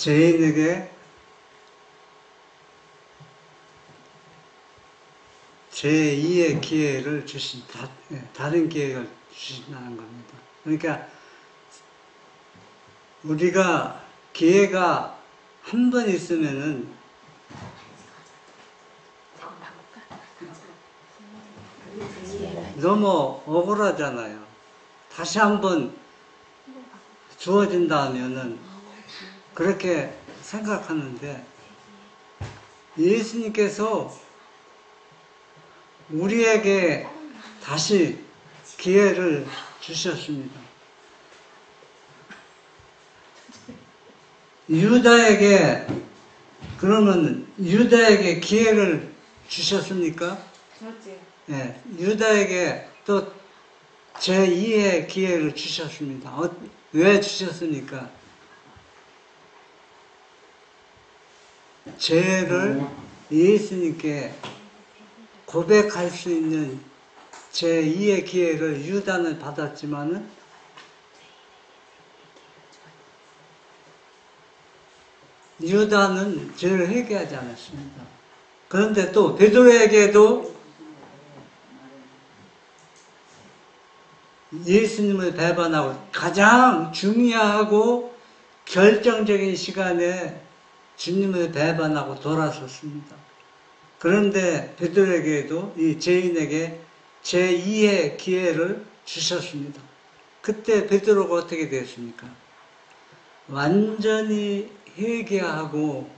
죄인에게 제2의 기회를 다른 기회를 주신다는 겁니다. 그러니까 우리가 기회가 한 번 있으면은 너무 억울하잖아요. 다시 한 번 주어진다면은 그렇게 생각하는데 예수님께서 우리에게 다시 기회를 주셨습니다. 유다에게 그러면 유다에게 기회를 주셨습니까? 네, 유다에게 또 제2의 기회를 주셨습니다. 왜 주셨습니까? 죄를 예수님께 고백할 수 있는 제2의 기회를 유다는 받았지만은 유다는 죄를 회개하지 않았습니다. 그런데 또 베드로에게도 예수님을 배반하고 가장 중요하고 결정적인 시간에 주님을 배반하고 돌아섰습니다. 그런데 베드로에게도 이 죄인에게 제2의 기회를 주셨습니다. 그때 베드로가 어떻게 됐습니까? 완전히 회개하고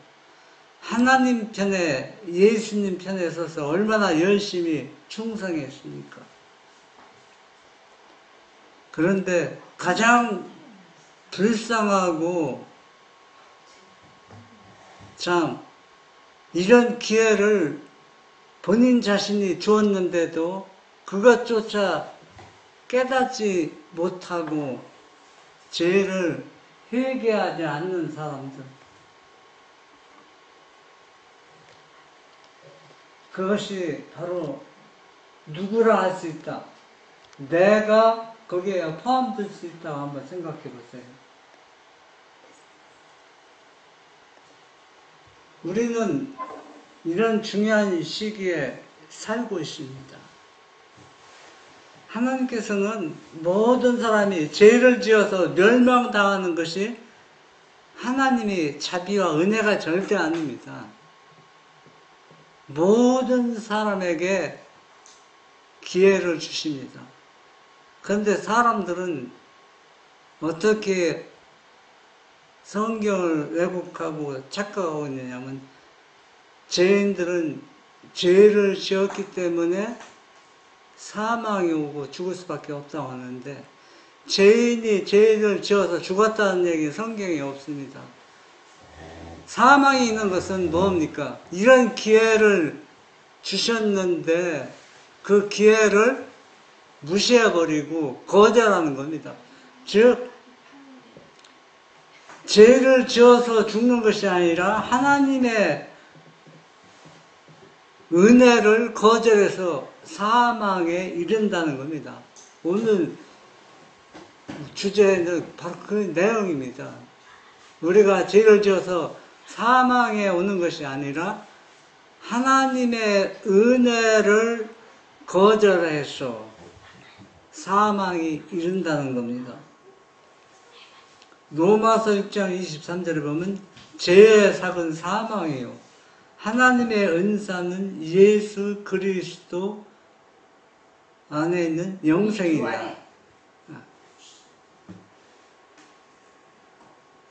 하나님 편에 예수님 편에 서서 얼마나 열심히 충성했습니까? 그런데 가장 불쌍하고 참 이런 기회를 본인 자신이 주었는데도 그것조차 깨닫지 못하고 죄를 회개하지 않는 사람들, 그것이 바로 누구라 할 수 있다. 내가 거기에 포함될 수 있다. 한번 생각해 보세요. 우리는 이런 중요한 시기에 살고 있습니다. 하나님께서는 모든 사람이 죄를 지어서 멸망당하는 것이 하나님의 자비와 은혜가 절대 아닙니다. 모든 사람에게 기회를 주십니다. 그런데 사람들은 어떻게 성경을 왜곡하고 착각하고 있느냐면, 죄인들은 죄를 지었기 때문에 사망이 오고 죽을 수밖에 없다고 하는데, 죄인이 죄를 지어서 죽었다는 얘기는 성경에 없습니다. 사망이 있는 것은 뭡니까? 이런 기회를 주셨는데 그 기회를 무시해버리고 거절하는 겁니다. 즉, 죄를 지어서 죽는 것이 아니라 하나님의 은혜를 거절해서 사망에 이른다는 겁니다. 오늘 주제는 바로 그 내용입니다. 우리가 죄를 지어서 사망에 오는 것이 아니라 하나님의 은혜를 거절해서 사망이 이른다는 겁니다. 로마서 6장 23절에 보면 죄의 삭은 사망이에요. 하나님의 은사는 예수 그리스도 안에 있는 영생이다.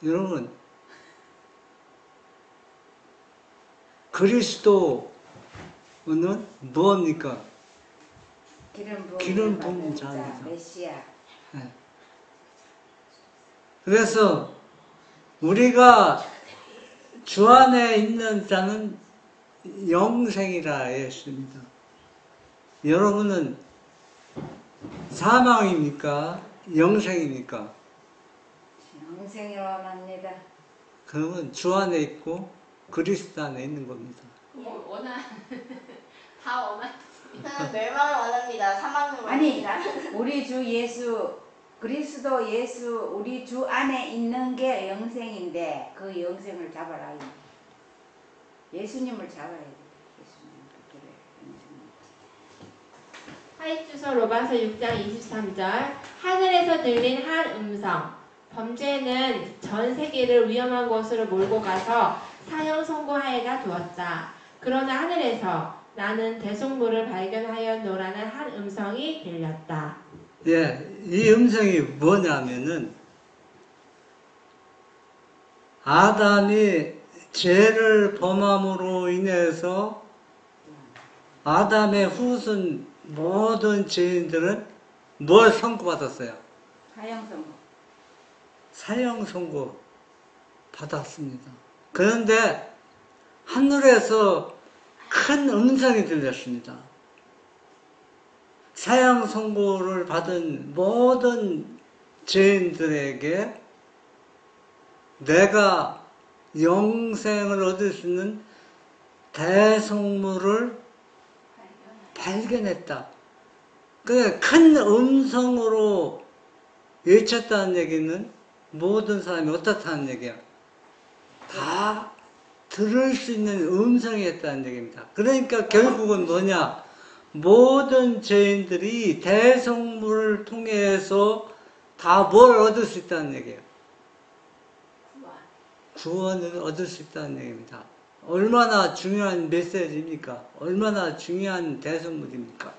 여러분, 그리스도는 무엇입니까? 기름 부은 자입니다. 메시아. 네. 그래서 우리가 주 안에 있는 자는 영생이라 했습니다. 여러분은 사망입니까? 영생입니까? 영생이라 합니다. 그러면 주 안에 있고 그리스도 안에 있는 겁니다. 다 원하십니다. 멸망을 원합니다. 사망을 원합니다. 아니, 우리 주 예수, 그리스도 예수, 우리 주 안에 있는 게 영생인데 그 영생을 잡아라. 예수님을 잡아야 돼. 하이주서 로마서 6장 23절. 하늘에서 들린 한 음성. 범죄는 전 세계를 위험한 곳으로 몰고 가서 사형 선고하여다 두었다. 그러나 하늘에서 나는 대속물을 발견하였노라는 한 음성이 들렸다. 예, 이 음성이 뭐냐면은 아담이 죄를 범함으로 인해서 아담의 후손 모든 죄인들은 뭘 선고받았어요? 사형 선고. 사형 선고 받았습니다. 그런데 하늘에서 큰 음성이 들렸습니다. 사형 선고를 받은 모든 죄인들에게 내가 영생을 얻을 수 있는 대속물을 발견했다. 큰 음성으로 외쳤다는 얘기는 모든 사람이 어떻다는 얘기야? 다 들을 수 있는 음성이었다는 얘기입니다. 그러니까 결국은 뭐냐? 모든 죄인들이 대속물을 통해서 다 뭘 얻을 수 있다는 얘기예요. 구원을 얻을 수 있다는 얘기입니다. 얼마나 중요한 메시지입니까? 얼마나 중요한 대속물입니까?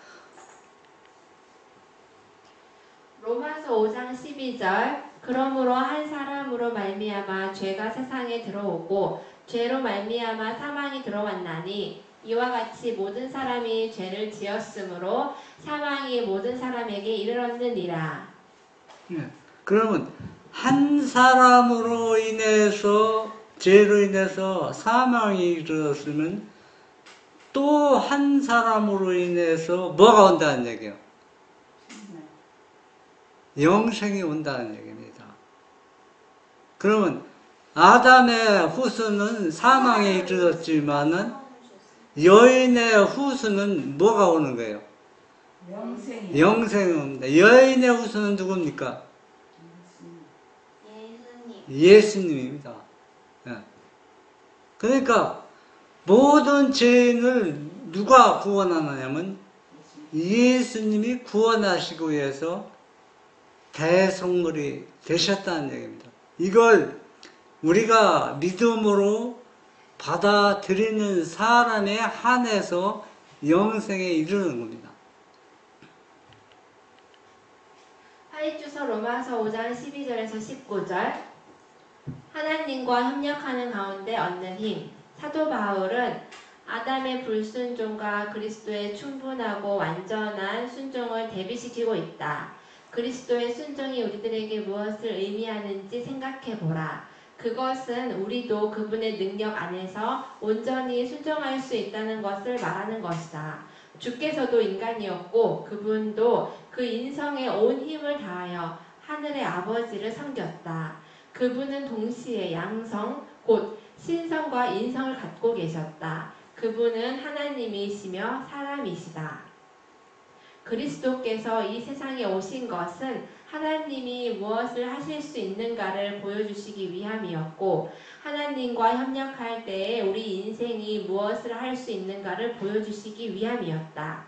로마서 5장 12절. 그러므로 한 사람으로 말미암아 죄가 세상에 들어오고 죄로 말미암아 사망이 들어왔나니 이와 같이 모든 사람이 죄를 지었으므로 사망이 모든 사람에게 이르렀느니라. 네. 그러면 한 사람으로 인해서 죄로 인해서 사망이 이르렀으면 또 한 사람으로 인해서 뭐가 온다는 얘기예요? 영생이 온다는 얘기입니다. 그러면 아담의 후손은 사망에 이르렀지만은 여인의 후손은 뭐가 오는 거예요? 영생이. 영생입니다. 여인의 후손은 누굽니까? 예수님. 예수님입니다. 예. 그러니까 모든 죄인을 누가 구원하느냐면 예수님이 구원하시기 위해서 대속물이 되셨다는 얘기입니다. 이걸 우리가 믿음으로 받아들이는 사람에 한해서 영생에 이르는 겁니다. 하이주서 로마서 5장 12절에서 19절. 하나님과 협력하는 가운데 얻는 힘. 사도 바울은 아담의 불순종과 그리스도의 충분하고 완전한 순종을 대비시키고 있다. 그리스도의 순종이 우리들에게 무엇을 의미하는지 생각해 보라. 그것은 우리도 그분의 능력 안에서 온전히 순종할 수 있다는 것을 말하는 것이다. 주께서도 인간이었고 그분도 그 인성에 온 힘을 다하여 하늘의 아버지를 섬겼다. 그분은 동시에 양성, 곧 신성과 인성을 갖고 계셨다. 그분은 하나님이시며 사람이시다. 그리스도께서 이 세상에 오신 것은 하나님이 무엇을 하실 수 있는가를 보여주시기 위함이었고, 하나님과 협력할 때에 우리 인생이 무엇을 할 수 있는가를 보여주시기 위함이었다.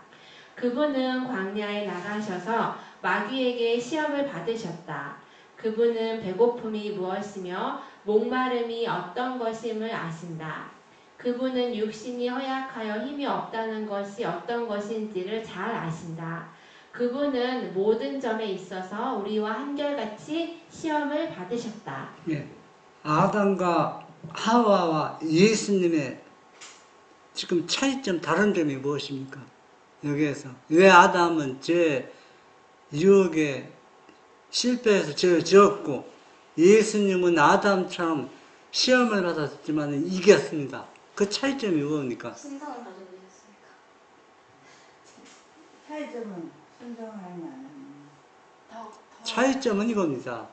그분은 광야에 나가셔서 마귀에게 시험을 받으셨다. 그분은 배고픔이 무엇이며 목마름이 어떤 것임을 아신다. 그분은 육신이 허약하여 힘이 없다는 것이 어떤 것인지를 잘 아신다. 그분은 모든 점에 있어서 우리와 한결같이 시험을 받으셨다. 예. 아담과 하와와 예수님의 지금 차이점, 다른 점이 무엇입니까? 여기에서 왜 아담은 죄 유혹에 실패해서 죄를 지었고 예수님은 아담처럼 시험을 받았지만 이겼습니다. 그 차이점이 뭡니까? 신성을 가지고 계셨습니까? 차이점은 순종하면 차이점은 이겁니다.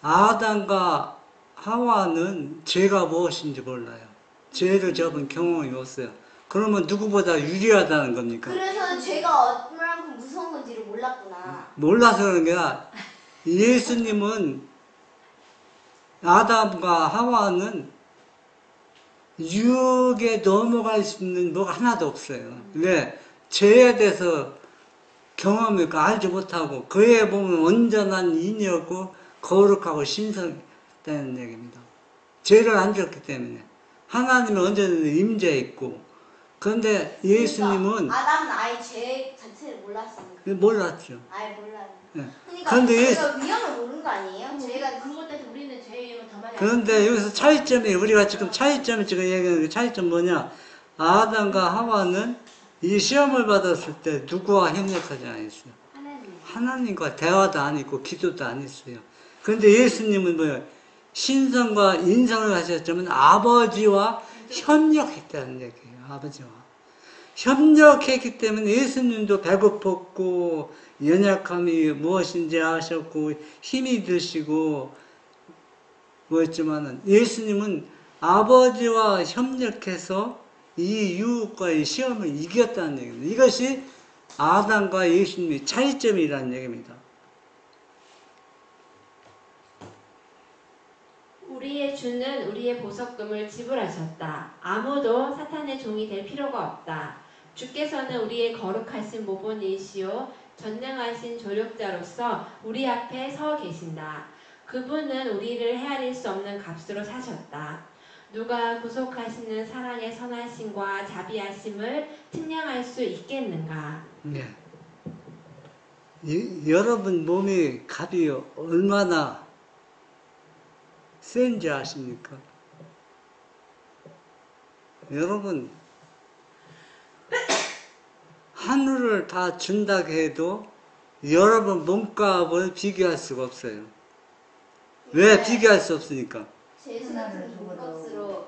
아담과 하와는 죄가 무엇인지 몰라요. 죄를 접은 경험이 없어요. 그러면 누구보다 유리하다는 겁니까? 그래서 죄가 얼마만큼 무서운 건지를 몰랐구나. 몰라서 그런 게 아니라 예수님은 아담과 하와는 유혹에 넘어갈 수 있는 뭐가 하나도 없어요. 왜? 죄에 대해서 경험을 알지 못하고 그에 보면 온전한 인이었고 거룩하고 신성했다는 얘기입니다. 죄를 안 졌기 때문에 하나님은 언제든 임재해 있고, 그런데 예수님은 그러니까 아담은 아예 죄 자체를 몰랐습니다. 몰랐죠. 아예 몰라요. 네. 그러니까 그런데 죄가 위험을 모르는 거 아니에요? 죄가 그것 때문에 우리는 죄의 위험을 더 많이 그런데 여기서 차이점이, 우리가 지금 차이점이 지금 얘기하는 게 차이점 뭐냐? 아담과 하와는 이 시험을 받았을 때 누구와 협력하지 않았어요? 하나님과 대화도 안 했고 기도도 안 했어요. 그런데 예수님은 뭐예요? 신성과 인성을 하셨지만 아버지와 협력했다는 얘기예요. 아버지와 협력했기 때문에 예수님도 배고팠고 연약함이 무엇인지 아셨고 힘이 드시고 뭐였지만은 예수님은 아버지와 협력해서 이 유혹과의 시험을 이겼다는 얘기입니다. 이것이 아담과 예수님의 차이점이라는 얘기입니다. 우리의 주는 우리의 보석금을 지불하셨다. 아무도 사탄의 종이 될 필요가 없다. 주께서는 우리의 거룩하신 모본이시오 전능하신 조력자로서 우리 앞에 서 계신다. 그분은 우리를 헤아릴 수 없는 값으로 사셨다. 누가 구속하시는 사랑의 선하심과 자비하심을 측량할 수 있겠는가? 네. 여러분 몸의 값이 얼마나 센지 아십니까? 여러분 하늘을 다 준다고 해도 여러분 몸값을 비교할 수가 없어요. 왜 비교할 수 없으니까? 죄수 같은 돈값으로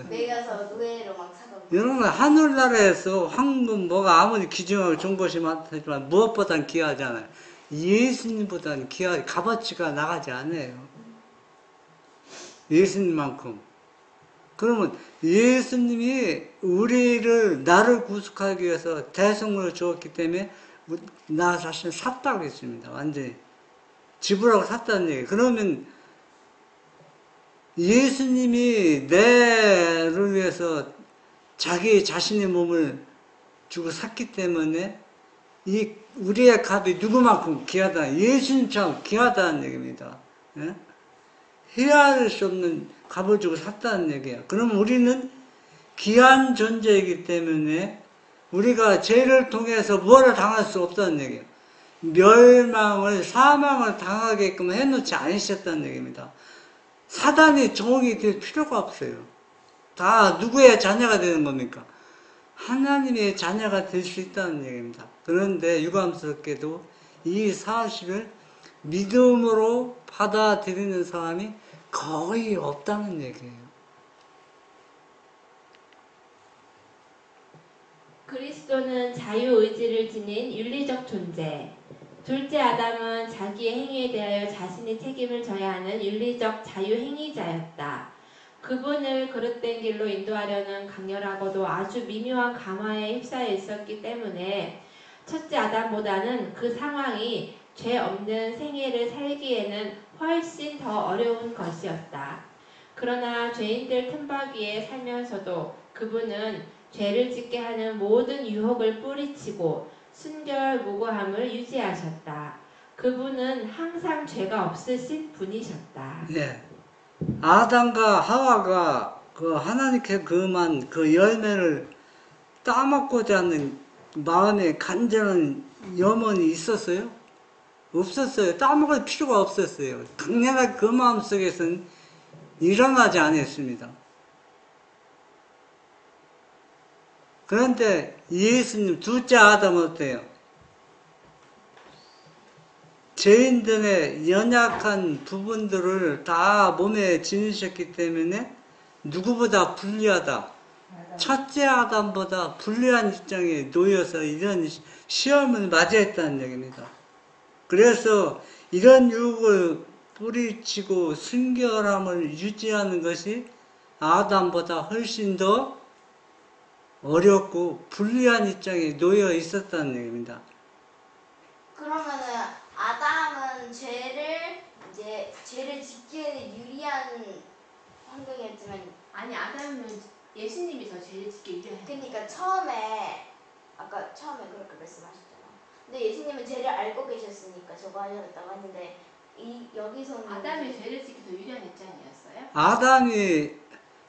매겨서 노예로 막 사고. 여러분 하늘나라에서 황금 뭐가 아무리 귀중하고 좋은 것이 많지만 무엇보단 귀하잖아요. 예수님보다는 귀하게 값어치가 나가지 않아요. 예수님만큼. 그러면 예수님이 나를 구속하기 위해서 대성물을 주었기 때문에 나 자신을 샀다고 했습니다. 완전히. 지불하고 샀다는 얘기. 그러면 예수님이 내를 위해서 자기 자신의 몸을 주고 샀기 때문에 이 우리의 값이 누구만큼 귀하다. 예수님처럼 귀하다는 얘기입니다. 예? 헤아릴 수 없는 값을 주고 샀다는 얘기야. 그럼 우리는 귀한 존재이기 때문에 우리가 죄를 통해서 무엇을 당할 수 없다는 얘기예요. 멸망을, 사망을 당하게끔 해놓지 않으셨다는 얘기입니다. 사단이 종이 될 필요가 없어요. 다 누구의 자녀가 되는 겁니까? 하나님의 자녀가 될 수 있다는 얘기입니다. 그런데 유감스럽게도 이 사실을 믿음으로 받아들이는 사람이 거의 없다는 얘기예요. 그리스도는 자유의지를 지닌 윤리적 존재. 둘째 아담은 자기의 행위에 대하여 자신이 책임을 져야 하는 윤리적 자유행위자였다. 그분을 그릇된 길로 인도하려는 강렬하고도 아주 미묘한 감화에 휩싸여 있었기 때문에 첫째 아담보다는 그 상황이 죄 없는 생애를 살기에는 훨씬 더 어려운 것이었다. 그러나 죄인들 틈바귀에 살면서도 그분은 죄를 짓게 하는 모든 유혹을 뿌리치고 순결무구함을 유지하셨다. 그분은 항상 죄가 없으신 분이셨다. 네. 아담과 하와가 그 하나님께 그만 그 열매를 따먹고자 하는 마음에 간절한 염원이 있었어요? 없었어요. 따먹을 필요가 없었어요. 강렬하게 그 마음 속에서는 일어나지 않았습니다. 그런데 예수님 둘째 아담은 어때요? 죄인들의 연약한 부분들을 다 몸에 지니셨기 때문에 누구보다 불리하다. 첫째 아담보다 불리한 입장에 놓여서 이런 시험을 맞이했다는 얘기입니다. 그래서 이런 유혹을 뿌리치고 순결함을 유지하는 것이 아담보다 훨씬 더 어렵고 불리한 입장에 놓여 있었다는 얘기입니다. 그러면은 아담은 죄를 짓기에는 유리한 환경이었지만 아니 아담은 예수님이 더 죄를 짓게 유리하셨다. 그러니까 아까 처음에 그렇게 말씀하셨잖아. 근데 예수님은 죄를 알고 계셨으니까 저거 하셨다고 했는데 여기서는 아담이 죄를 짓기 더 유리한 입장이었어요? 아담이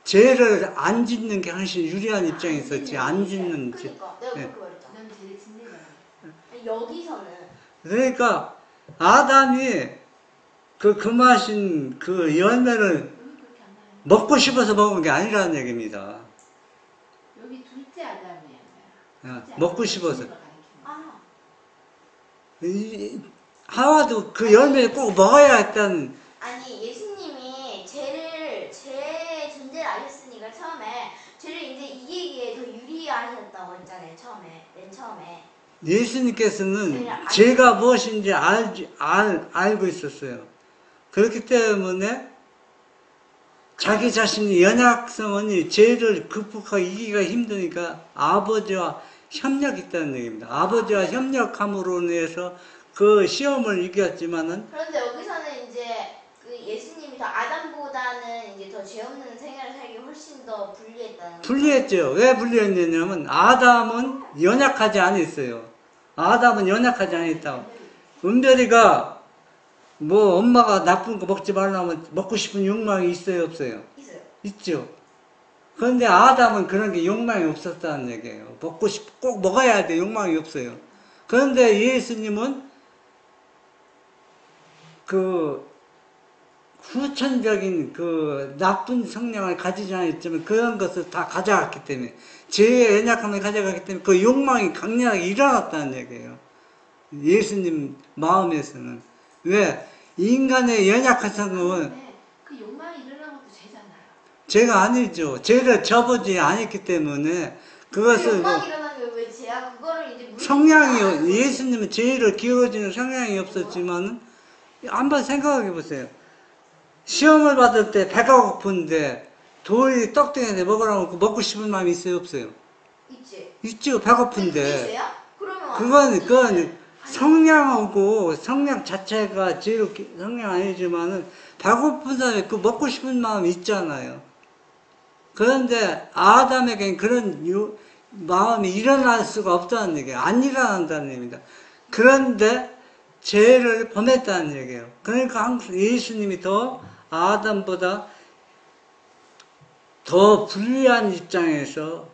죄를 안 짓는 게 훨씬 유리한 입장에 있었지. 안 짓는 죄. 그러니까 내가 네. 그렇게 말했잖아. 아담이 죄를 짓는 거야. 여기서는 그러니까 아담이 그 금하신 그 열매를 여기 그렇게 안 나와요. 먹고 싶어서 먹은 게 아니라는 얘기입니다. 여기 둘째 아담이에요. 먹고 싶어서. 아 하와도 그 열매를 꼭 먹어야 했다는. 아니 예수님이 죄의 존재를 아셨으니까 처음에 죄를 이제 이기기에 더 유리하셨다고 했잖아요. 맨 처음에. 예수님께서는 죄가 무엇인지 알고 있었어요. 그렇기 때문에 자기 자신의 연약성은 죄를 극복하고 이기기가 힘드니까 아버지와 협력했다는 얘기입니다. 아버지와 협력함으로 인해서 그 시험을 이겼지만은 그런데 여기서는 이제 그 예수님이 더 아담보다는 이제 더 죄 없는 생활을 살기 훨씬 더 불리했다는 거죠. 불리했죠. 왜 불리했냐면 아담은 연약하지 않았어요. 아담은 연약하지 않았다고. 은별이가 뭐 엄마가 나쁜 거 먹지 말라면 먹고 싶은 욕망이 있어요, 없어요? 있어요. 있죠. 그런데 아담은 그런 게 욕망이 없었다는 얘기예요. 꼭 먹어야 돼. 욕망이 없어요. 그런데 예수님은 그 후천적인 그 나쁜 성향을 가지지 않았지만 그런 것을 다 가져갔기 때문에 죄의 연약함을 가져갔기 때문에 그 욕망이 강렬하게 일어났다는 얘기예요. 예수님 마음에서는. 왜? 인간의 연약한 성은 그 욕망이 일어난 것도 죄잖아요. 죄가 아니죠. 죄를 저보지 않았기 때문에 그것을 욕망이 일어난 게 왜 죄야? 그거를 이제 성향이 예수님은 죄를 기울어지는 성향이 없었지만 한번 생각해 보세요. 시험을 받을 때 배가 고픈데 돌이 떡등에서 먹으라고 먹고 싶은 마음이 있어요, 없어요? 있지. 있죠. 배고픈데. 그게 죄야? 그러면 그건 성량하고 성량 자체가 제일 성량 아니지만은 배고픈 사람이 그 먹고 싶은 마음이 있잖아요. 그런데 아담에게는 그런 마음이 일어날 수가 없다는 얘기예요. 안 일어난다는 얘기입니다. 그런데 죄를 범했다는 얘기예요. 그러니까 항상 예수님이 더 아담보다 더 불리한 입장에서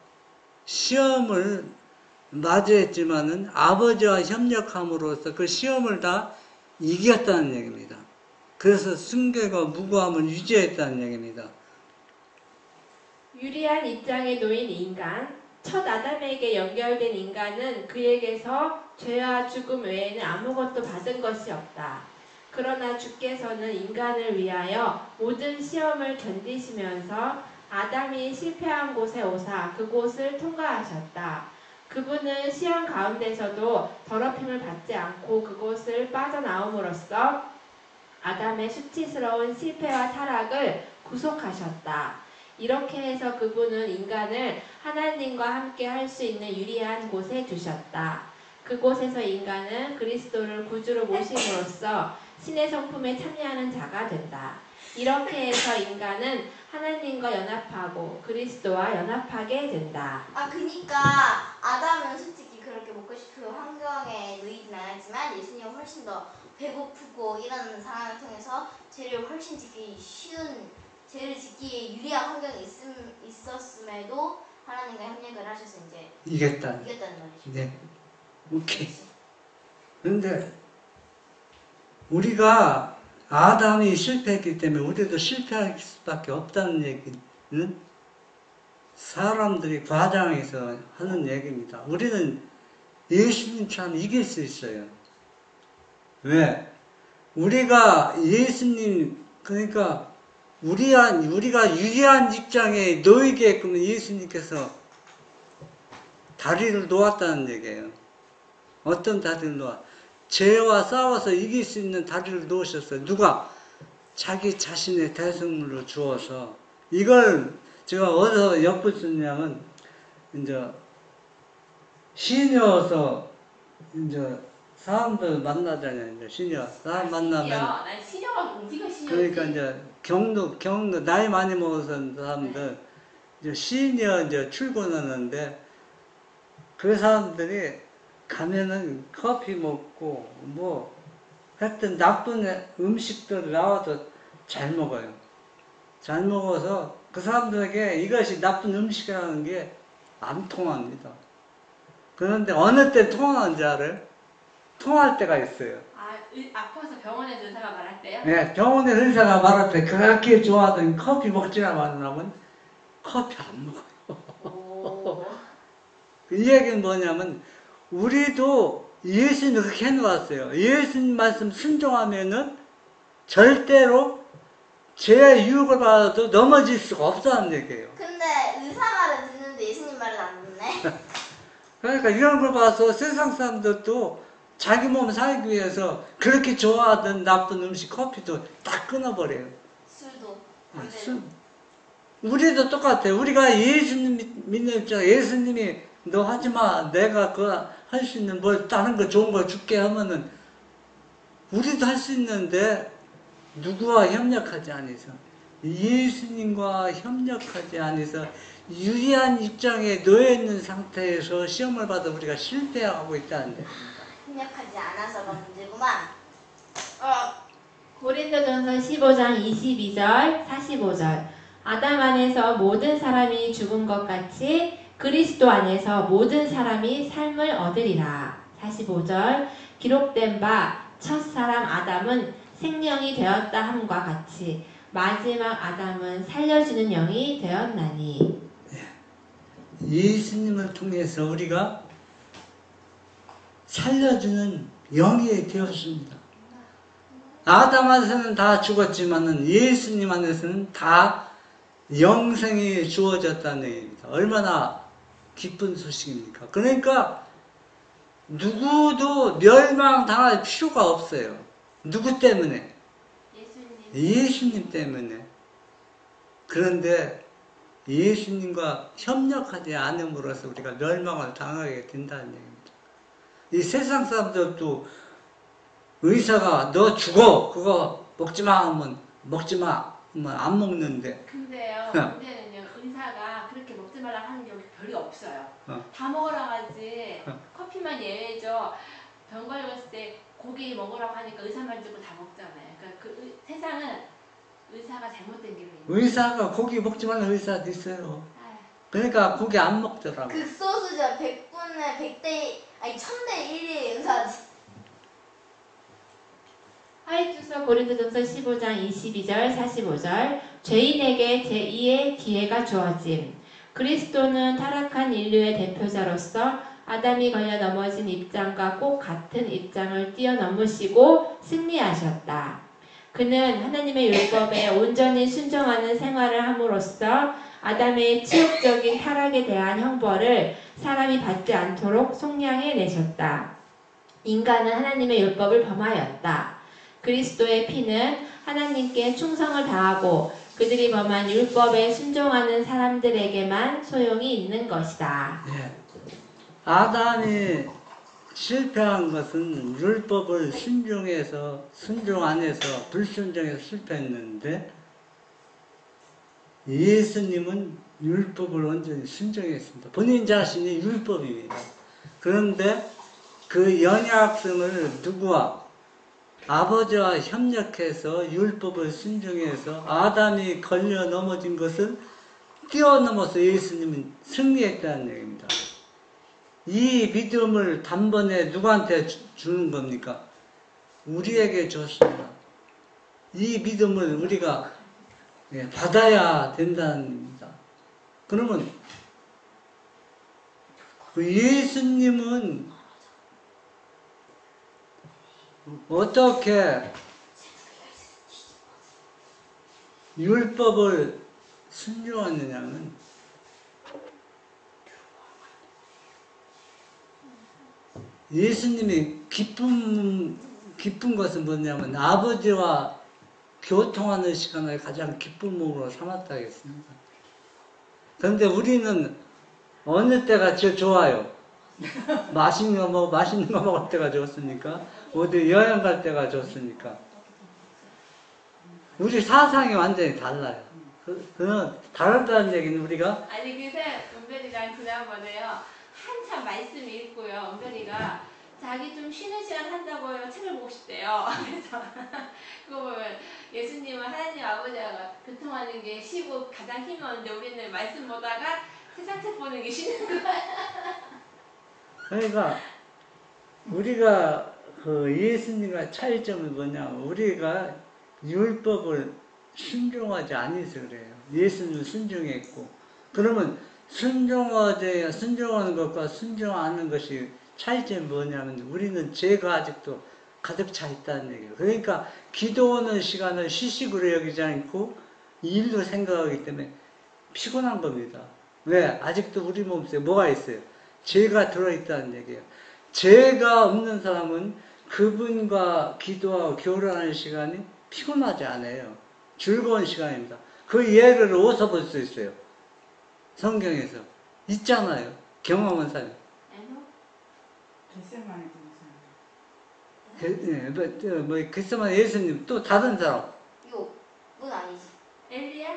시험을 맞이했지만은 아버지와 협력함으로써 그 시험을 다 이겼다는 얘기입니다. 그래서 순결과 무고함을 유지했다는 얘기입니다. 유리한 입장에 놓인 인간, 첫 아담에게 연결된 인간은 그에게서 죄와 죽음 외에는 아무것도 받은 것이 없다. 그러나 주께서는 인간을 위하여 모든 시험을 견디시면서 아담이 실패한 곳에 오사 그곳을 통과하셨다. 그분은 시험 가운데서도 더럽힘을 받지 않고 그곳을 빠져나옴으로써 아담의 수치스러운 실패와 타락을 구속하셨다. 이렇게 해서 그분은 인간을 하나님과 함께 할 수 있는 유리한 곳에 두셨다. 그곳에서 인간은 그리스도를 구주로 모심으로써 신의 성품에 참여하는 자가 된다. 이렇게 해서 인간은 하나님과 연합하고 그리스도와 연합하게 된다. 그니까 아담은 솔직히 그렇게 먹고 싶은 환경에 놓이진 않았지만 예수님은 훨씬 더 배고프고 이런 상황을 통해서 죄를 훨씬 짓기 쉬운, 죄를 짓기에 유리한 환경이 있었음에도 하나님과 협력을 하셔서 이제 이겼다는 말이죠. 네. 오케이. 그런데 우리가 아담이 실패했기 때문에 우리도 실패할 수밖에 없다는 얘기는 사람들이 과장해서 하는 얘기입니다. 우리는 예수님처럼 이길 수 있어요. 왜? 우리가 예수님, 그러니까 우리가 유리한 입장에 놓이게끔 예수님께서 다리를 놓았다는 얘기예요. 어떤 다리를 놓아? 죄와 싸워서 이길 수 있는 다리를 놓으셨어요. 누가? 자기 자신의 대성물로 주어서. 이걸 제가 어디서 엿붙였냐면, 이제, 시녀서, 이제, 사람들 만나잖아요. 이제 시녀. 사람 만나면. 난 시녀가 어디가 시녀지? 그러니까 이제, 경도, 나이 많이 먹어서 사람들, 이제 시녀 이제 출근하는데, 그 사람들이 가면은 커피 먹고 뭐 하여튼 나쁜 음식들 나와도 잘 먹어요. 잘 먹어서 그 사람들에게 이것이 나쁜 음식이라는 게 안 통합니다. 그런데 어느 때 통하는지 알아요? 통할 때가 있어요. 아파서 병원에 의사가 말할 때요? 네, 병원에 의사가 말할 때 그렇게 좋아하던 커피 먹지나 말라면 커피 안 먹어요. 이 얘기는 뭐냐면 우리도 예수님이 그렇게 해놓았어요. 예수님 말씀 순종하면은 절대로 죄의 유혹을 받아도 넘어질 수가 없다는 얘기예요. 근데 의사 말은 듣는데 예수님 말은 안 듣네. 그러니까 이런 걸 봐서 세상 사람들도 자기 몸 살기 위해서 그렇게 좋아하던 나쁜 음식 커피도 다 끊어버려요. 술도. 우리도 똑같아요. 우리가 예수님 믿는 입장, 예수님이 너 하지마. 내가 할 수 있는 뭘 다른 거 좋은 거 줄게 하면은 우리도 할 수 있는데 누구와 협력하지 않아서 예수님과 협력하지 않아서 유리한 입장에 놓여 있는 상태에서 시험을 받아 우리가 실패하고 있다는데. 협력하지 않아서가 문제구만. 고린도전서 15장 22절, 45절. 아담 안에서 모든 사람이 죽은 것 같이 그리스도 안에서 모든 사람이 삶을 얻으리라. 45절. 기록된 바 첫사람 아담은 생명이 되었다 함과 같이 마지막 아담은 살려주는 영이 되었나니. 예수님을 통해서 우리가 살려주는 영이 되었습니다. 아담 안에서는 다 죽었지만은 예수님 안에서는 다 영생이 주어졌다는 얘기입니다. 얼마나 기쁜 소식입니까? 그러니까 누구도 멸망당할 필요가 없어요. 누구 때문에? 예수님 때문에. 그런데 예수님과 협력하지 않음으로써 우리가 멸망을 당하게 된다는 얘기입니다. 이 세상 사람들도 의사가 너 죽어 그거 먹지 마 하면 먹지 마 하면 안 먹는데 근데요, 문제는요, 의사가 그렇게 먹지 말라 하는 게 별이 없어요. 다 먹으라고 하지, 커피만 예외죠. 병 걸렸을 때 고기 먹으라고 하니까 의사만 주고 다 먹잖아요. 그러니까 세상은 의사가 잘못된 길로 있는 거예요. 의사가 고기 먹지 말라는 의사도 있어요. 아유, 그러니까 고기 안 먹더라고. 극소수자 100분의 100대 아니 1000대 1의 의사지. 하이투서 고린도전서 15장 22절 45절 죄인에게 제2의 기회가 주어짐. 그리스도는 타락한 인류의 대표자로서 아담이 걸려 넘어진 입장과 꼭 같은 입장을 뛰어넘으시고 승리하셨다. 그는 하나님의 율법에 온전히 순종하는 생활을 함으로써 아담의 치욕적인 타락에 대한 형벌을 사람이 받지 않도록 속량해 내셨다. 인간은 하나님의 율법을 범하였다. 그리스도의 피는 하나님께 충성을 다하고 그들이 범한 율법에 순종하는 사람들에게만 소용이 있는 것이다. 예. 아담이 실패한 것은 율법을 순종 안에서 불순종해서 실패했는데 예수님은 율법을 완전히 순종했습니다. 본인 자신이 율법입니다. 그런데 그 연약성을 누구와 아버지와 협력해서 율법을 순종해서 아담이 걸려 넘어진 것을 뛰어넘어서 예수님은 승리했다는 얘기입니다. 이 믿음을 단번에 누구한테 주는 겁니까? 우리에게 줬습니다. 이 믿음을 우리가 받아야 된다는 겁니다. 그러면 예수님은 어떻게 율법을 순종하느냐는 예수님이 기쁜 것은 뭐냐면 아버지와 교통하는 시간을 가장 기쁨으로 삼았다 했습니다. 그런데 우리는 어느 때가 제일 좋아요? 맛있는 거 먹을 때가 좋습니까? 어디 여행 갈 때가 좋습니까? 우리 사상이 완전히 달라요. 그는 다르다는 얘기는 우리가 아니 그새 은별이랑 지난번에요 한참 말씀 읽고요. 은별이가 자기 좀 쉬는 시간 한다고요. 책을 보고 싶대요. 그래서 그거 보면 예수님은 하나님 아버지가 교통하는 게 쉬고 가장 힘이 없는데 우리는 말씀 보다가 세상 책 보는 게 쉬는 거야. 그러니까 우리가 그 예수님과 차이점이 뭐냐면 우리가 율법을 순종하지 않아서 그래요. 예수님은 순종했고 그러면 순종하는 것과 순종하는 것이 차이점이 뭐냐면 우리는 죄가 아직도 가득 차 있다는 얘기예요. 그러니까 기도하는 시간을 휴식으로 여기지 않고 일로 생각하기 때문에 피곤한 겁니다. 왜? 아직도 우리 몸속에 뭐가 있어요? 죄가 들어있다는 얘기예요. 죄가 없는 사람은 그분과 기도하고 교류하는 시간이 피곤하지 않아요. 즐거운 시간입니다. 그 예를 어디서 볼 수 있어요? 성경에서 있잖아요. 경험한 사람. 글쎄만 예수님 또 다른 사람. 욕은 아니지. 엘리야?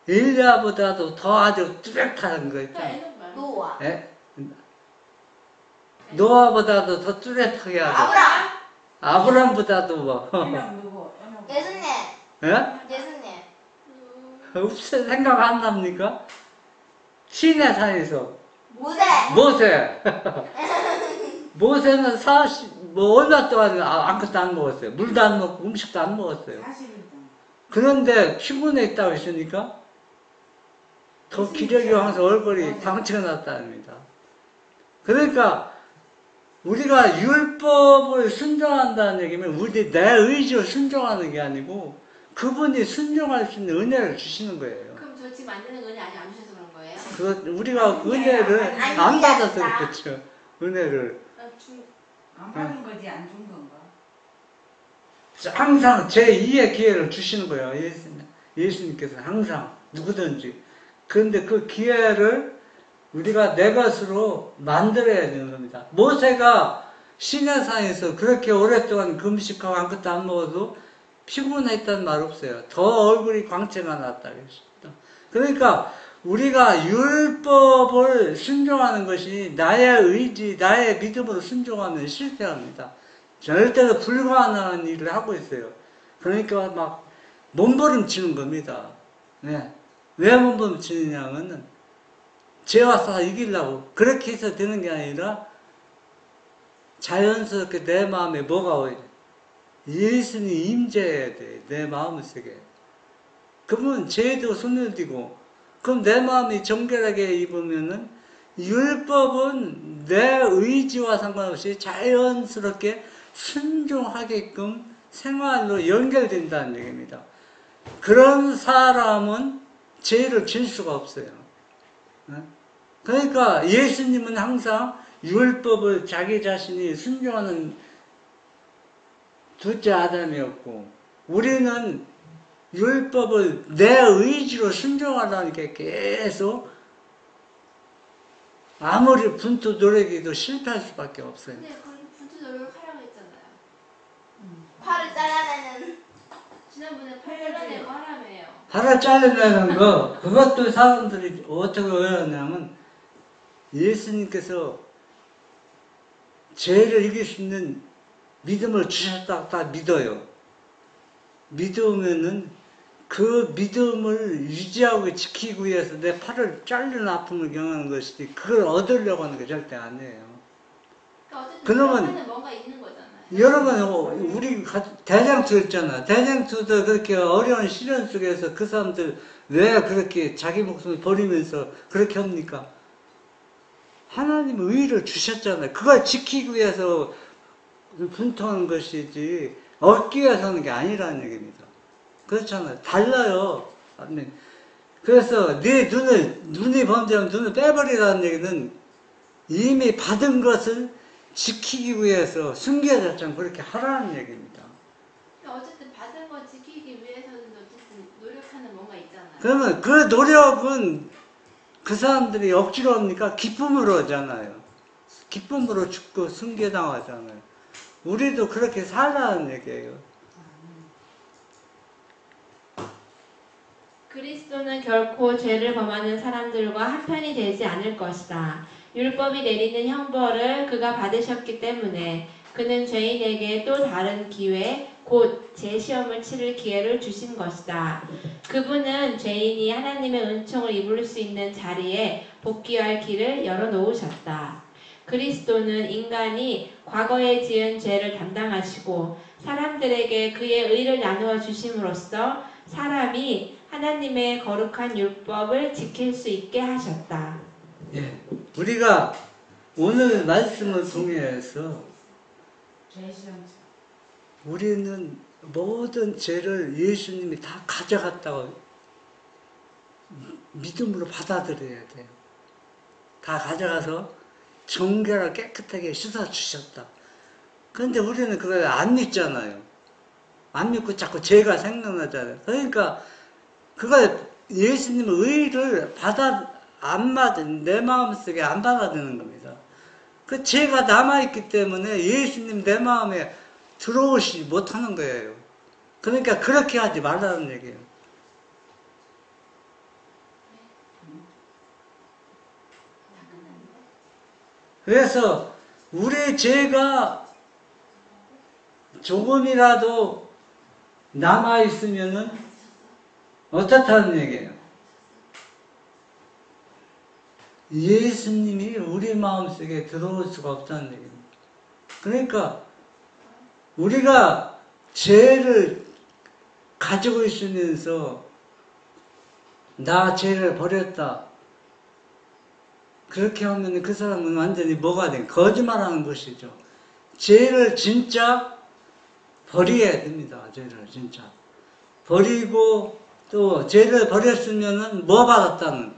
엘리야보다도 더 아주 뚜렷한 거 있잖아요. 노아. 예? 노아보다도 더 뚜렷하게 하죠. 아브람보다도 뭐. 예수님. 예? 예수님. 없어 생각 안 납니까? 시내 산에서 모세. 모세는 얼마 동안 아무것도 안 먹었어요. 물도 안 먹고 음식도 안 먹었어요. 그런데 피곤해 있다고 했으니까 더 기력이 와서 얼굴이 광채가 났답니다. 그러니까 우리가 율법을 순종한다는 얘기면 내 의지로 순종하는 게 아니고 그분이 순종할 수 있는 은혜를 주시는 거예요. 그럼 저 지금 안 되는 은혜 아직 안 주셔서 그런 거예요? 우리가 은혜를 안 받아서 그렇죠. 은혜를. 안 받은 거지 안 준 건가? 항상 제2의 기회를 주시는 거예요. 예수님께서 항상 누구든지. 그런데 그 기회를 우리가 내 것으로 만들어야 되는 겁니다. 모세가 시내산에서 그렇게 오랫동안 금식하고 아무것도 안 먹어도 피곤했다는 말 없어요. 더 얼굴이 광채가 났다 그랬습니다. 그러니까 우리가 율법을 순종하는 것이 나의 의지, 나의 믿음으로 순종하면 실패합니다. 절대로 불가능한 일을 하고 있어요. 그러니까 막 몸부림치는 겁니다. 네. 왜 몸부림치느냐면은 죄와 사 이기려고 그렇게 해서 되는 게 아니라 자연스럽게 내 마음에 뭐가 오야 돼? 예수님 임재해야 돼. 내 마음속에. 그러면 죄도 손을 띄고 그럼 내 마음이 정결하게 입으면은 율법은 내 의지와 상관없이 자연스럽게 순종하게끔 생활로 연결된다는 얘기입니다. 그런 사람은 죄를 질 수가 없어요. 그러니까 예수님은 항상 율법을 자기 자신이 순종하는 둘째 아담이었고 우리는 율법을 내 의지로 순종하라는 게 계속 아무리 분투 노력해도 실패할 수밖에 없어요. 근데 거기 분투 노력하라고 했잖아요. 팔을 잘라내는 지난번에 팔 잘라내고 하라며요. 팔을 잘라내는 거 그것도 사람들이 어떻게 외웠냐면 예수님께서 죄를 이길 수 있는 믿음을 주셨다고 다 믿어요. 믿으면은 그 믿음을 유지하고 지키기 위해서 내 팔을 자르는 아픔을 경험하는 것이지 그걸 얻으려고 하는 게 절대 아니에요. 그러니까 어쨌든 그러면 하는 뭔가 있는 거잖아요. 여러분 우리 대장투 했잖아. 대장투도 그렇게 어려운 시련 속에서 그 사람들 왜 그렇게 자기 목숨을 버리면서 그렇게 합니까? 하나님 의의를 주셨잖아요. 그걸 지키기 위해서 분투하는 것이지 얻기 위해서 하는 게 아니라는 얘기입니다. 그렇잖아요. 달라요. 그래서 네 눈이 범죄하면 눈을 빼버리라는 얘기는 이미 받은 것을 지키기 위해서 순교자처럼 그렇게 하라는 얘기입니다. 어쨌든 받은 거 지키기 위해서는 어쨌든 노력하는 뭔가 있잖아요. 그러면 그 노력은 그 사람들이 억지로 합니까? 기쁨으로 하잖아요. 기쁨으로 죽고 순교당하잖아요. 우리도 그렇게 살라는 얘기예요. 그리스도는 결코 죄를 범하는 사람들과 한편이 되지 않을 것이다. 율법이 내리는 형벌을 그가 받으셨기 때문에 그는 죄인에게 또 다른 기회, 곧 재시험을 치를 기회를 주신 것이다. 그분은 죄인이 하나님의 은총을 입을 수 있는 자리에 복귀할 길을 열어놓으셨다. 그리스도는 인간이 과거에 지은 죄를 담당하시고 사람들에게 그의 의를 나누어 주심으로써 사람이 하나님의 거룩한 율법을 지킬 수 있게 하셨다. 예. 우리가 오늘 말씀을 통해서 우리는 모든 죄를 예수님이 다 가져갔다고 믿음으로 받아들여야 돼요. 다 가져가서 정결하고 깨끗하게 씻어주셨다. 그런데 우리는 그걸 안 믿잖아요. 안 믿고 자꾸 죄가 생각나잖아요. 그러니까 그걸 예수님의 의를 내 마음속에 안 받아들이는 겁니다. 그 죄가 남아있기 때문에 예수님 내 마음에 들어오지 못하는 거예요. 그러니까 그렇게 하지 말라는 얘기예요. 그래서 우리 죄가 조금이라도 남아있으면은 어떻다는 얘기예요? 예수님이 우리 마음속에 들어올 수가 없다는 얘기입니다. 그러니까 우리가 죄를 가지고 있으면서 나 죄를 버렸다. 그렇게 하면 그 사람은 완전히 뭐가 돼? 거짓말하는 것이죠. 죄를 진짜 버려야 됩니다. 죄를 진짜. 버리고 또 죄를 버렸으면은 뭐 받았다는?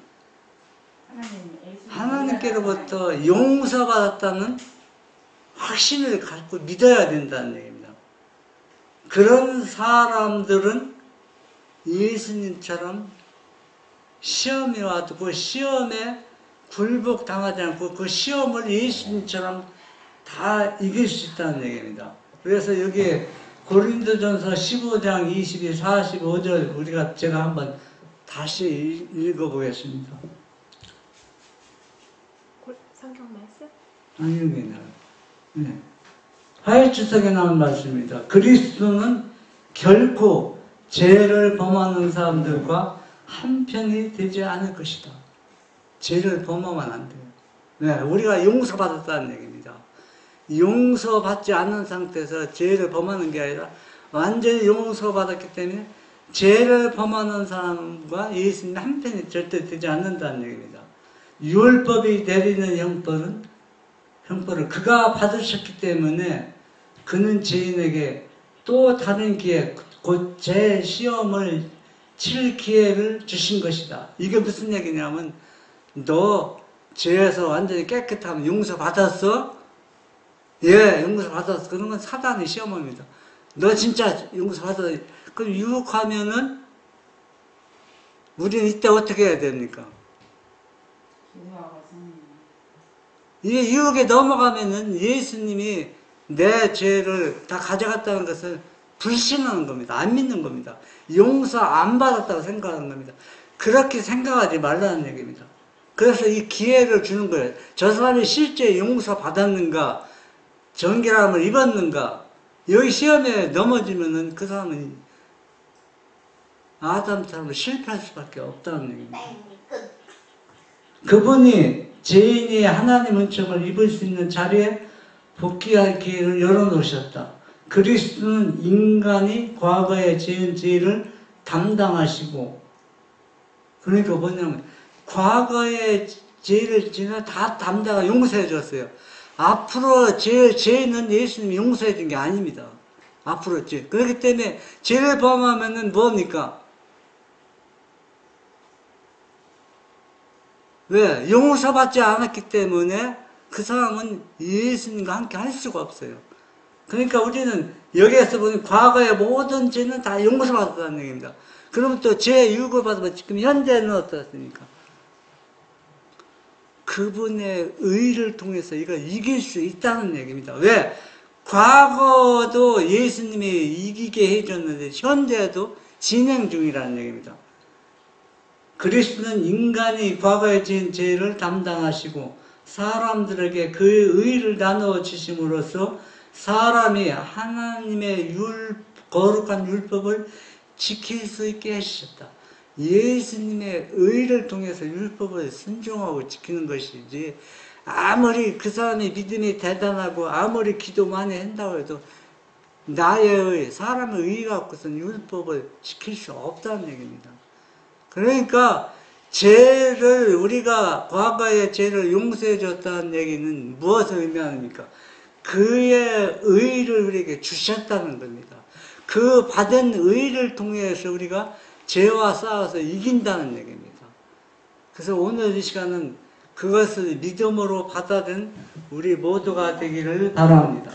하나님께로부터 용서받았다는 확신을 갖고 믿어야 된다는 얘기입니다. 그런 사람들은 예수님처럼 시험이 와도 그 시험에 굴복당하지 않고 그 시험을 예수님처럼 다 이길 수 있다는 얘기입니다. 그래서 여기 고린도전서 15장 22, 45절 제가 한번 다시 읽어보겠습니다. 성경 말씀? 아니요, 네. 화해주석에 나온 말씀입니다. 그리스도는 결코 죄를 범하는 사람들과 한편이 되지 않을 것이다. 죄를 범하면 안 돼요. 네, 우리가 용서받았다는 얘기입니다. 용서받지 않는 상태에서 죄를 범하는 게 아니라 완전히 용서받았기 때문에 죄를 범하는 사람과 예수님 한편이 절대 되지 않는다는 얘기입니다. 율법이 내리는 형벌을 그가 받으셨기 때문에 그는 죄인에게 또 다른 기회, 곧 제 시험을 칠 기회를 주신 것이다. 이게 무슨 얘기냐면 너 죄에서 완전히 깨끗하면 용서받았어? 예, 용서받았어. 그러면 사단이 시험합니다. 너 진짜 용서받았어. 그럼 유혹하면은 우리는 이때 어떻게 해야 됩니까? 이 유혹에 넘어가면은 예수님이 내 죄를 다 가져갔다는 것을 불신하는 겁니다. 안 믿는 겁니다. 용서 안 받았다고 생각하는 겁니다. 그렇게 생각하지 말라는 얘기입니다. 그래서 이 기회를 주는 거예요. 저 사람이 실제 용서 받았는가, 정결함을 입었는가, 여기 시험에 넘어지면은 그 사람은 아담처럼 실패할 수밖에 없다는 얘기입니다. 그분이 죄인이 하나님 은총을 입을 수 있는 자리에 복귀할 기회를 열어놓으셨다. 그리스도는 인간이 과거에 지은 죄를 담당하시고, 그러니까 뭐냐면 과거의 죄를 지나 다 담당하 용서해 줬어요. 앞으로 죄는 예수님이 용서해 준 게 아닙니다. 앞으로 죄. 그렇기 때문에 죄를 범하면은 뭡니까? 왜? 용서받지 않았기 때문에 그 사람은 예수님과 함께 할 수가 없어요. 그러니까 우리는 여기에서 보는 과거의 모든 죄는 다 용서받았다는 얘기입니다. 그러면 또 죄 유혹을 받으면 지금 현재는 어떻습니까? 그분의 의를 통해서 이걸 이길 수 있다는 얘기입니다. 왜? 과거도 예수님이 이기게 해줬는데 현재도 진행 중이라는 얘기입니다. 그리스도는 인간이 과거에 지은 죄를 담당하시고 사람들에게 그 의를 나누어 주심으로써 사람이 하나님의 거룩한 율법을 지킬 수 있게 해주셨다. 예수님의 의를 통해서 율법을 순종하고 지키는 것이지, 아무리 그 사람의 믿음이 대단하고 아무리 기도 많이 한다고 해도 나의 의, 사람의 의 갖고서는 율법을 지킬 수 없다는 얘기입니다. 그러니까 우리가 과거의 죄를 용서해 줬다는 얘기는 무엇을 의미합니까? 그의 의를 우리에게 주셨다는 겁니다. 그 받은 의를 통해서 우리가 죄와 싸워서 이긴다는 얘기입니다. 그래서 오늘 이 시간은 그것을 믿음으로 받아든 우리 모두가 되기를 바랍니다.